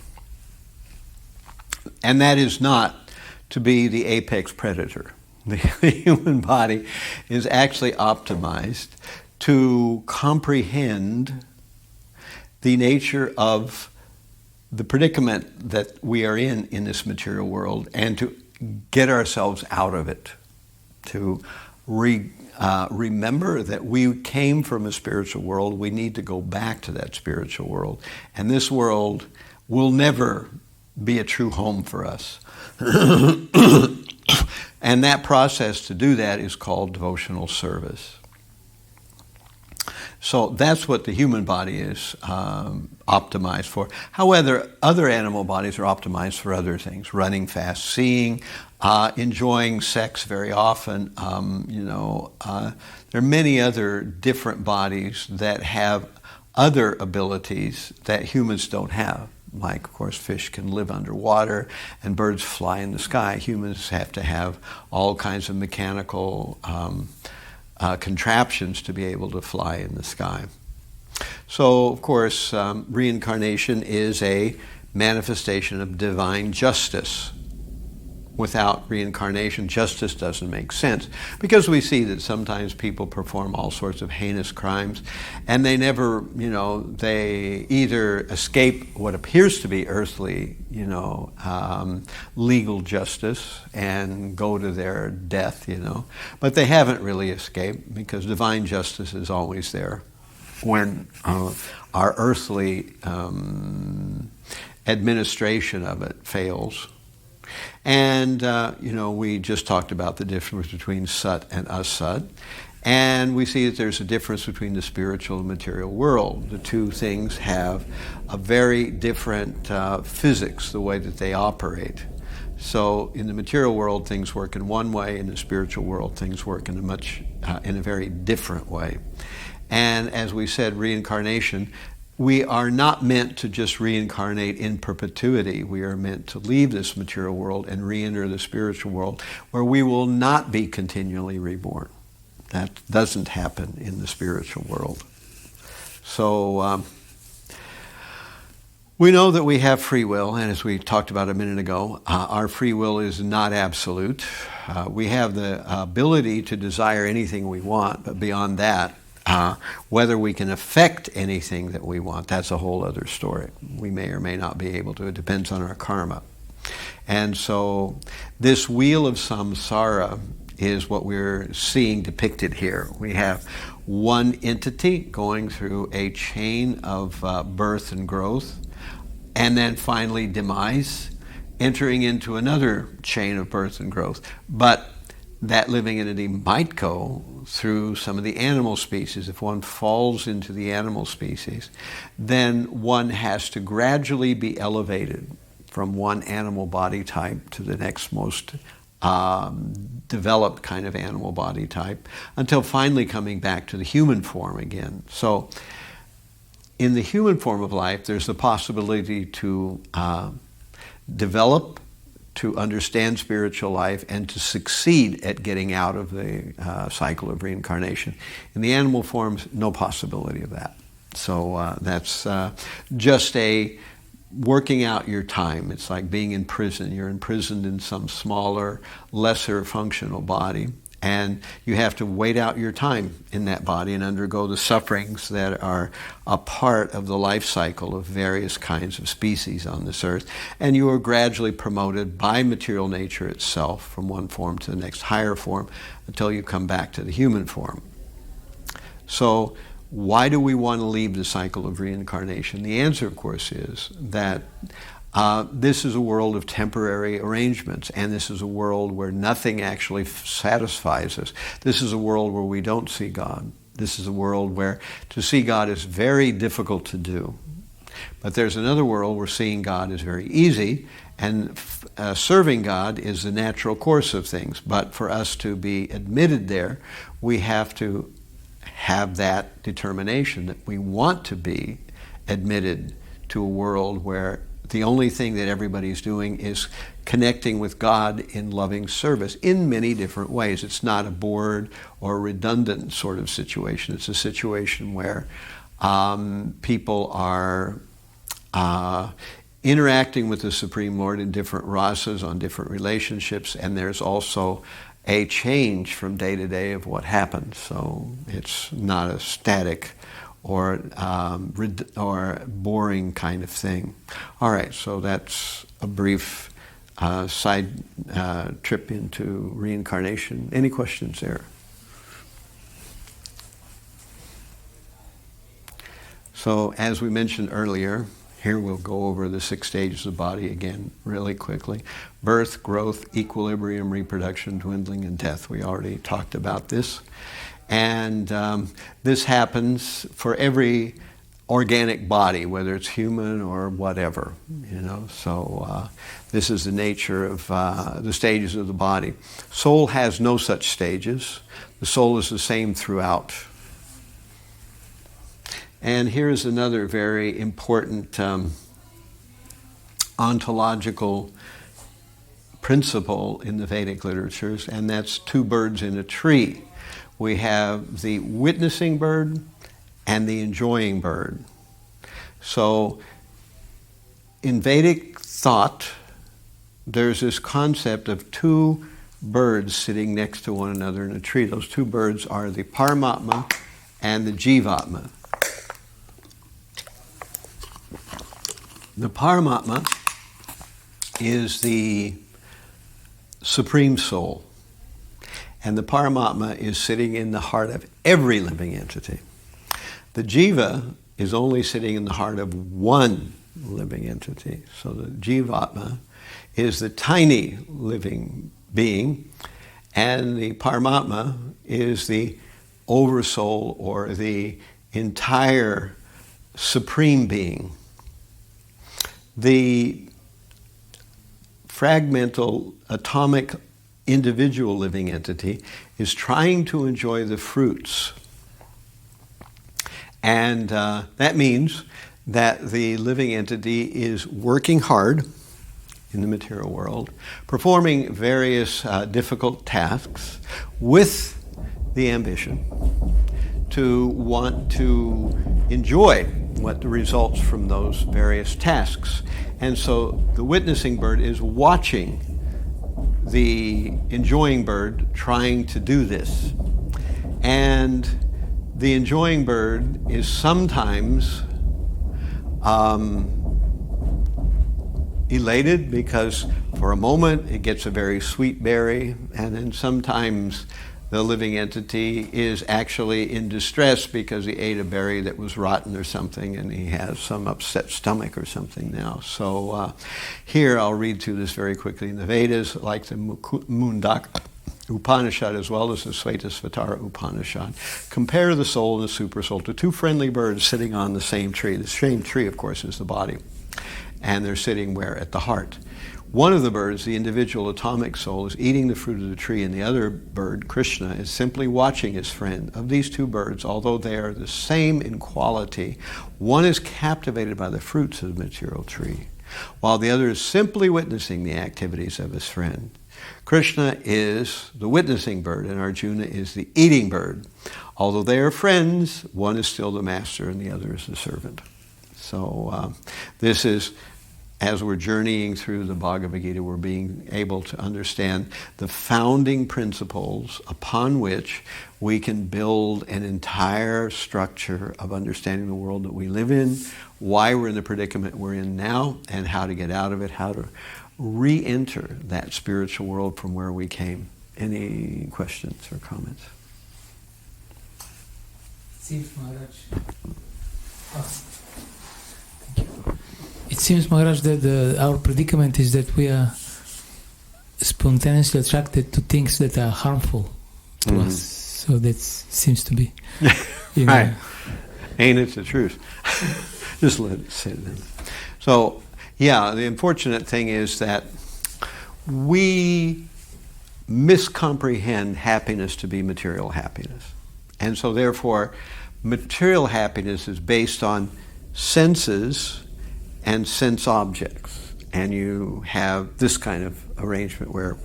And that is not to be the apex predator. The human body is actually optimized to comprehend the nature of the predicament that we are in this material world, and to get ourselves out of it, to remember that we came from a spiritual world. We need to go back to that spiritual world. And this world will never be a true home for us. And that process to do that is called devotional service. So that's what the human body is optimized for. However, other animal bodies are optimized for other things: running fast, seeing, enjoying sex very often. There are many other different bodies that have other abilities that humans don't have. Like, of course, fish can live underwater and birds fly in the sky. Humans have to have all kinds of mechanical contraptions to be able to fly in the sky. So, of course, reincarnation is a manifestation of divine justice. Without reincarnation, justice doesn't make sense, because we see that sometimes people perform all sorts of heinous crimes, and they never, they either escape what appears to be earthly, legal justice and go to their death, but they haven't really escaped, because divine justice is always there when our earthly administration of it fails. And, we just talked about the difference between Sat and Asat. And we see that there's a difference between the spiritual and material world. The two things have a very different physics, the way that they operate. So in the material world, things work in one way. In the spiritual world, things work in a very different way. And as we said, reincarnation, we are not meant to just reincarnate in perpetuity. We are meant to leave this material world and re-enter the spiritual world, where we will not be continually reborn. That doesn't happen in the spiritual world. So we know that we have free will, and as we talked about a minute ago, our free will is not absolute. We have the ability to desire anything we want, but beyond that, whether we can affect anything that we want, that's a whole other story. We may or may not be able to. It depends on our karma. And so this wheel of samsara is what we're seeing depicted here. We have one entity going through a chain of birth and growth, and then finally demise, entering into another chain of birth and growth. But that living entity might go through some of the animal species. If one falls into the animal species, then one has to gradually be elevated from one animal body type to the next most developed kind of animal body type, until finally coming back to the human form again. So in the human form of life, there's the possibility to develop, to understand spiritual life, and to succeed at getting out of the cycle of reincarnation. In the animal forms, no possibility of that. So that's just a working out your time. It's like being in prison. You're imprisoned in some smaller, lesser functional body, and you have to wait out your time in that body and undergo the sufferings that are a part of the life cycle of various kinds of species on this earth. And you are gradually promoted by material nature itself from one form to the next higher form until you come back to the human form. So why do we want to leave the cycle of reincarnation? The answer, of course, is that this is a world of temporary arrangements, and this is a world where nothing actually satisfies us. This is a world where we don't see God. This is a world where to see God is very difficult to do. But there's another world where seeing God is very easy, and serving God is the natural course of things. But for us to be admitted there, we have to have that determination that we want to be admitted to a world where the only thing that everybody's doing is connecting with God in loving service in many different ways. It's not a bored or redundant sort of situation. It's a situation where people are interacting with the Supreme Lord in different rasas, on different relationships, and there's also a change from day to day of what happens. So it's not a static or boring kind of thing. All right, so that's a brief side trip into reincarnation. Any questions there? So as we mentioned earlier, here we'll go over the 6 stages of the body again really quickly. Birth, growth, equilibrium, reproduction, dwindling, and death. We already talked about this. And this happens for every organic body, whether it's human or whatever, you know. So this is the nature of the stages of the body. Soul has no such stages. The soul is the same throughout. And here's another very important ontological principle in the Vedic literatures, and that's 2 birds in a tree. We have the witnessing bird and the enjoying bird. So in Vedic thought, there's this concept of 2 birds sitting next to one another in a tree. Those 2 birds are the Paramatma and the Jivatma. The Paramatma is the Supreme Soul. And the Paramatma is sitting in the heart of every living entity. The Jiva is only sitting in the heart of one living entity. So the Jivatma is the tiny living being, and the Paramatma is the oversoul or the entire supreme being. The fragmental atomic individual living entity is trying to enjoy the fruits. And that means that the living entity is working hard in the material world, performing various difficult tasks with the ambition to want to enjoy what the results from those various tasks. And so the witnessing bird is watching the enjoying bird trying to do this. And the enjoying bird is sometimes elated because for a moment it gets a very sweet berry, and then sometimes the living entity is actually in distress because he ate a berry that was rotten or something and he has some upset stomach or something now. So here I'll read through this very quickly. In the Vedas, like the Mundaka Upanishad as well as the Svetasvatara Upanishad, compare the soul and the supersoul to 2 friendly birds sitting on the same tree. The same tree, of course, is the body. And they're sitting where? At the heart. One of the birds, the individual atomic soul, is eating the fruit of the tree, and the other bird, Krishna, is simply watching his friend. Of these 2 birds, although they are the same in quality, one is captivated by the fruits of the material tree, while the other is simply witnessing the activities of his friend. Krishna is the witnessing bird, and Arjuna is the eating bird. Although they are friends, one is still the master and the other is the servant. So this is, as we're journeying through the Bhagavad Gita, we're being able to understand the founding principles upon which we can build an entire structure of understanding the world that we live in, why we're in the predicament we're in now, and how to get out of it, how to re-enter that spiritual world from where we came. Any questions or comments? Seems, Maharaj. It seems, Maharaj, that our predicament is that we are spontaneously attracted to things that are harmful to us. So that seems to be, right. Ain't it the truth? Just let it sit then. So, yeah, the unfortunate thing is that we miscomprehend happiness to be material happiness. And so therefore, material happiness is based on senses and sense objects. And you have this kind of arrangement where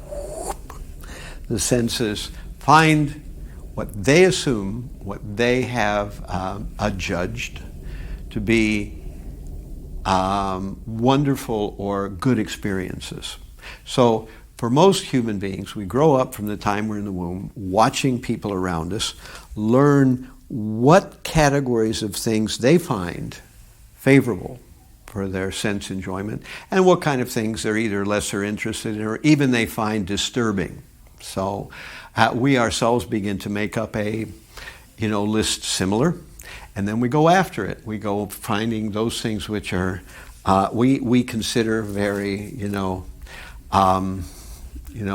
the senses find what they assume, what they have adjudged to be wonderful or good experiences. So for most human beings, we grow up from the time we're in the womb, watching people around us, learn what categories of things they find favorable for their sense enjoyment, and what kind of things they're either lesser interested in or even they find disturbing. So we ourselves begin to make up a list similar, and then we go after it. We go finding those things which are we consider very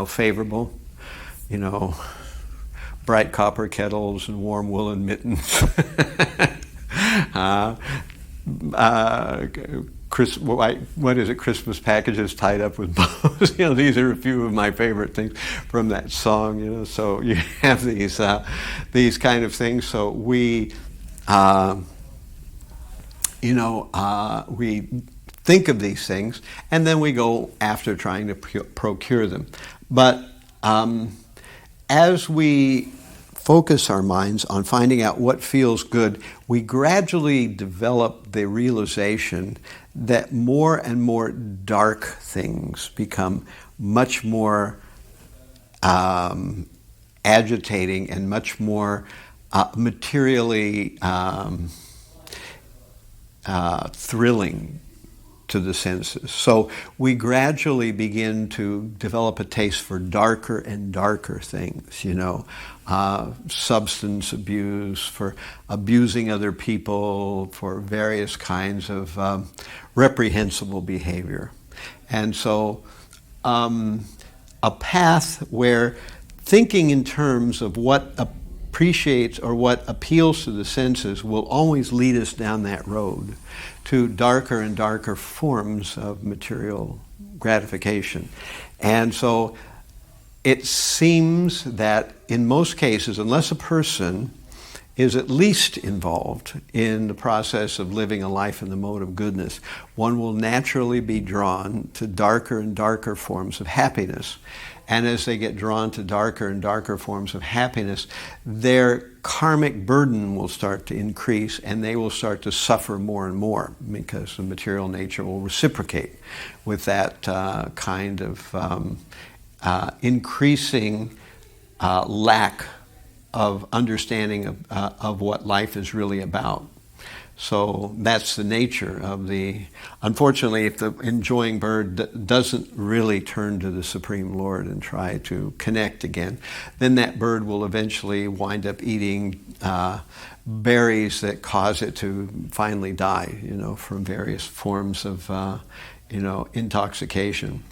favorable, bright copper kettles and warm woolen mittens. What is it? Christmas packages tied up with bows. These are a few of my favorite things from that song. So you have these kind of things. So we, we think of these things, and then we go after trying to procure them. But as we focus our minds on finding out what feels good, we gradually develop the realization that more and more dark things become much more agitating and much more materially thrilling to the senses. So we gradually begin to develop a taste for darker and darker things, substance abuse, for abusing other people, for various kinds of reprehensible behavior. And so a path where thinking in terms of what appreciates or what appeals to the senses will always lead us down that road to darker and darker forms of material gratification. And so it seems that in most cases, unless a person is at least involved in the process of living a life in the mode of goodness, one will naturally be drawn to darker and darker forms of happiness. And as they get drawn to darker and darker forms of happiness, their karmic burden will start to increase, and they will start to suffer more and more because the material nature will reciprocate with that kind of increasing lack of understanding of what life is really about. So that's the nature of the... Unfortunately, if the enjoying bird doesn't really turn to the Supreme Lord and try to connect again, then that bird will eventually wind up eating berries that cause it to finally die, from various forms of, intoxication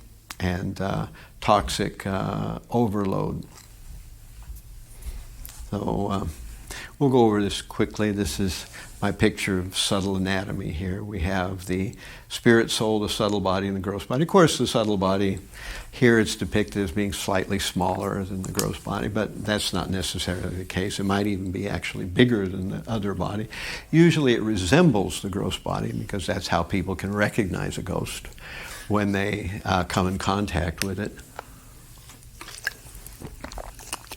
and toxic overload. So we'll go over this quickly. This is my picture of subtle anatomy here. We have the spirit, soul, the subtle body, and the gross body. Of course, the subtle body, here it's depicted as being slightly smaller than the gross body, but that's not necessarily the case. It might even be actually bigger than the other body. Usually it resembles the gross body because that's how people can recognize a ghost when they come in contact with it.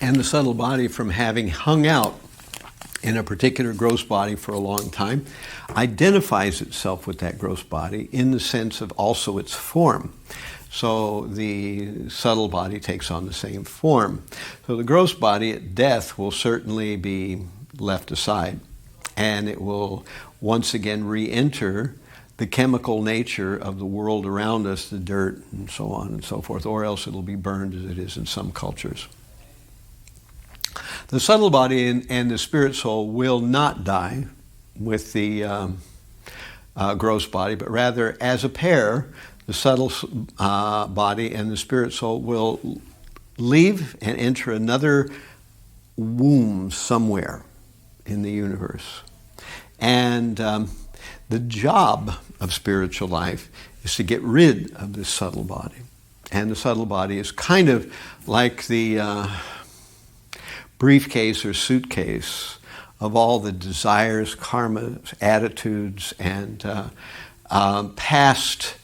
And the subtle body, from having hung out in a particular gross body for a long time, identifies itself with that gross body in the sense of also its form. So the subtle body takes on the same form. So the gross body at death will certainly be left aside, and it will once again re-enter the chemical nature of the world around us, the dirt and so on and so forth, or else it'll be burned as it is in some cultures. The subtle body and the spirit soul will not die with the gross body, but rather as a pair, the subtle body and the spirit soul will leave and enter another womb somewhere in the universe. And the job of spiritual life is to get rid of this subtle body. And the subtle body is kind of like the briefcase or suitcase of all the desires, karmas, attitudes, and past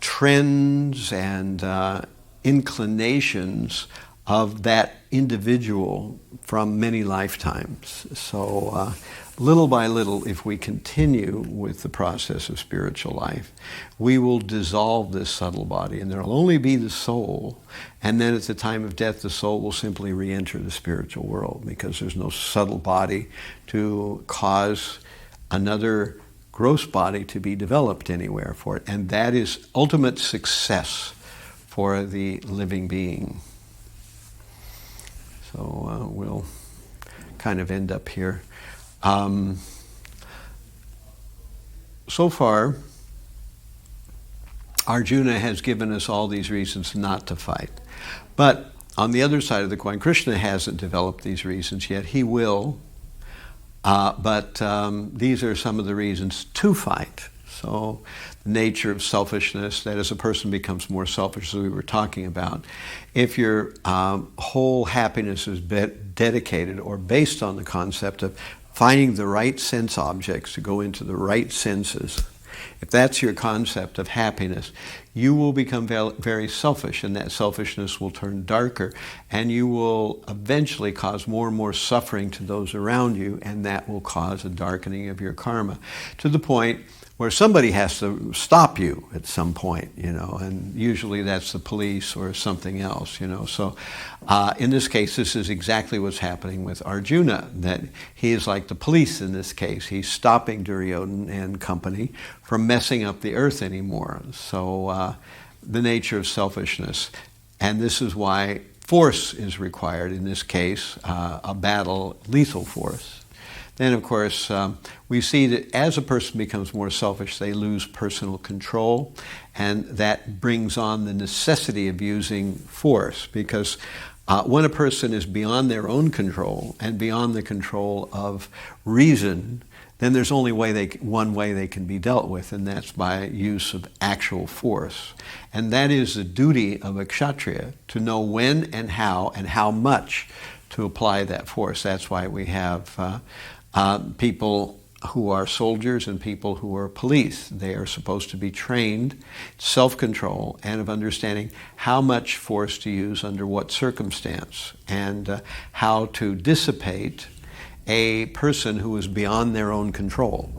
trends and inclinations of that individual from many lifetimes. So little by little, if we continue with the process of spiritual life, we will dissolve this subtle body, and there will only be the soul. And then at the time of death, the soul will simply re-enter the spiritual world, because there's no subtle body to cause another gross body to be developed anywhere for it. And that is ultimate success for the living being. So we'll kind of end up here. So far, Arjuna has given us all these reasons not to fight. But on the other side of the coin, Krishna hasn't developed these reasons yet. He will. But these are some of the reasons to fight. So the nature of selfishness, that as a person becomes more selfish, as we were talking about, if your whole happiness is dedicated or based on the concept of finding the right sense objects to go into the right senses, if that's your concept of happiness, you will become very selfish, and that selfishness will turn darker, and you will eventually cause more and more suffering to those around you, and that will cause a darkening of your karma, to the point where somebody has to stop you at some point, and usually that's the police or something else, So in this case, this is exactly what's happening with Arjuna, that he is like the police in this case. He's stopping Duryodhana and company from messing up the earth anymore. So the nature of selfishness. And this is why force is required in this case, a battle, lethal force. Then, of course, we see that as a person becomes more selfish, they lose personal control, and that brings on the necessity of using force, because when a person is beyond their own control and beyond the control of reason, then there's only one way they can be dealt with, and that's by use of actual force. And that is the duty of a kshatriya, to know when and how much to apply that force. That's why we have people who are soldiers and people who are police. They are supposed to be trained self-control and of understanding how much force to use under what circumstance, and how to dissipate a person who is beyond their own control,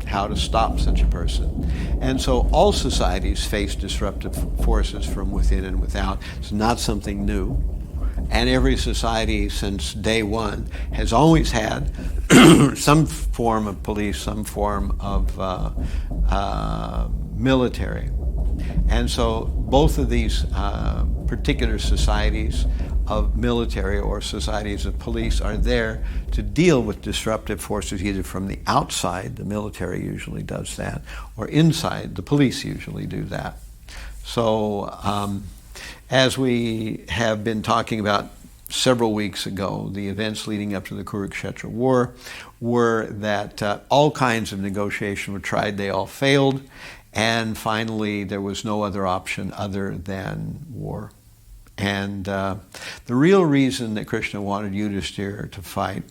how to stop such a person. And so all societies face disruptive forces from within and without. It's not something new. And every society since day one has always had some form of police, some form of military. And so both of these particular societies of military or societies of police are there to deal with disruptive forces, either from the outside, the military usually does that, or inside, the police usually do that. So as we have been talking about several weeks ago, the events leading up to the Kurukshetra war were that all kinds of negotiation were tried, they all failed, and finally there was no other option other than war. And the real reason that Krishna wanted Yudhishthira to fight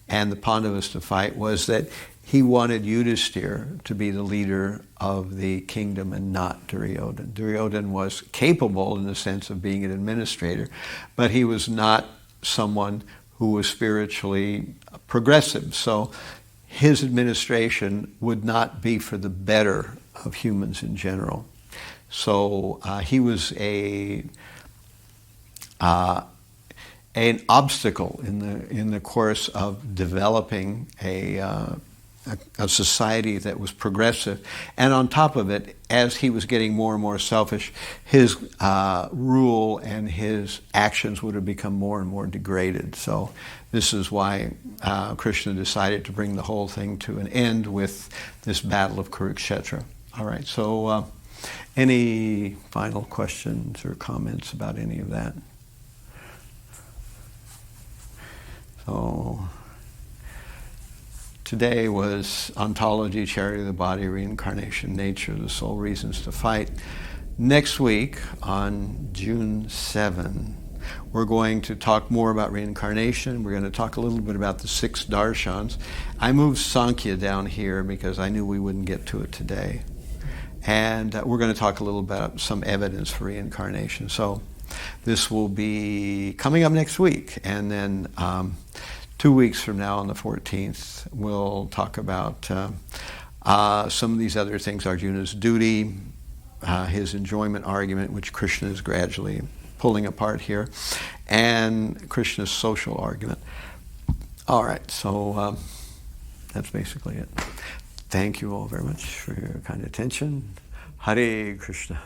and the Pandavas to fight was that he wanted Yudhishthira to be the leader of the kingdom and not Duryodhana. Duryodhana was capable in the sense of being an administrator, but he was not someone who was spiritually progressive. So his administration would not be for the better of humans in general. So he was an obstacle in the course of developing a society that was progressive. And on top of it, as he was getting more and more selfish, his rule and his actions would have become more and more degraded. So this is why Krishna decided to bring the whole thing to an end with this battle of Kurukshetra. All right, so any final questions or comments about any of that? So today was Ontology, Chariot of the Body, Reincarnation, Nature, the Soul, Reasons to Fight. Next week, on June 7, We're going to talk more about reincarnation. We're going to talk a little bit about the 6 darshans. I moved Sankhya down here because I knew we wouldn't get to it today. And we're going to talk a little about some evidence for reincarnation. So this will be coming up next week. And then 2 weeks from now, on the 14th, we'll talk about some of these other things: Arjuna's duty, his enjoyment argument, which Krishna is gradually pulling apart here, and Krishna's social argument. All right, so that's basically it. Thank you all very much for your kind attention. Hare Krishna.